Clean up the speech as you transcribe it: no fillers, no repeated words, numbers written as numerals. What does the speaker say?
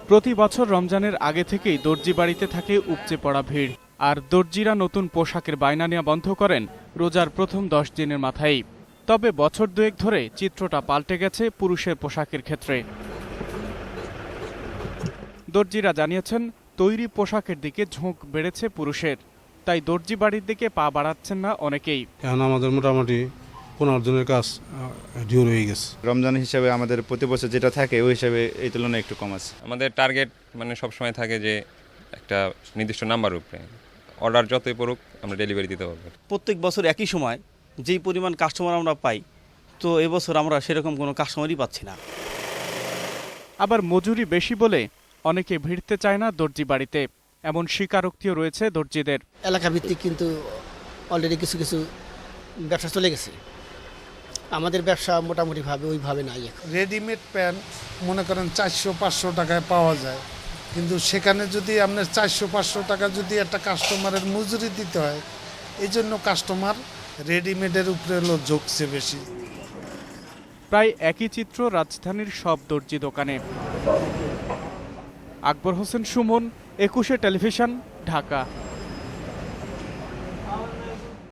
প্রতি বছর রমজানের আগে থেকেই দর্জি বাড়িতে থাকে উপচে পড়া ভিড়। আর দর্জিরা নতুন পোশাকের বায়না নেওয়া বন্ধ করেন রোজার প্রথম 10 দিনের মাথায়। তবে বছর দুয়েক ধরে চিত্রটা পাল্টে গেছে পুরুষের পোশাকের ক্ষেত্রে। দর্জিরা জানিয়েছেন, তৈরি পোশাকের দিকে ঝোঁক বেড়েছে পুরুষের, তাই দর্জি বাড়ির দিকে পা বাড়াচ্ছেন না অনেকেই। এখন আমাদের মোটামুটি 15 দিনের কাজ ডিউ হয়ে গেছে। রমজান হিসাবে আমাদের প্রতি বছর যেটা থাকে ওই হিসাবে এই তুলনায় একটু কম আছে। আমাদের টার্গেট সবসময় থাকে যে একটা নির্দিষ্ট নাম্বার উপরে অর্ডার যতই পড়ুক আমরা ডেলিভারি দিতে পারবো। প্রত্যেক বছর একই সময় যেই পরিমাণ কাস্টমার আমরা পাই, তো এবছর আমরা সেরকম কোনো কাস্টমারই পাচ্ছি না। আবার মজুরি বেশি বলে অনেকে ভিড়তে চায় না দর্জি বাড়িতে, এমন স্বীকারোক্তিও রয়েছে দর্জিদের। এলাকা ভিত্তিক কিন্তু অলরেডি কিছু কিছু ব্যবসা চলে গেছে। আমাদের ব্যবসা মোটামুটিভাবে ওইভাবে নাই এখন। রেডিমেড প্যান্ট মনে করেন 400-500 টাকায় পাওয়া যায়, কিন্তু সেখানে যদি আপনার 400-500 টাকা যদি একটা কাস্টমারের মজুরি দিতে হয়, এই জন্য কাস্টমার রেডিমেডের উপরে ঝুঁকছে বেশি। প্রায় একই চিত্র রাজধানীর সব দর্জি দোকানে। আকবর হোসেন সুমন, 21 টেলিভিশন, ঢাকা।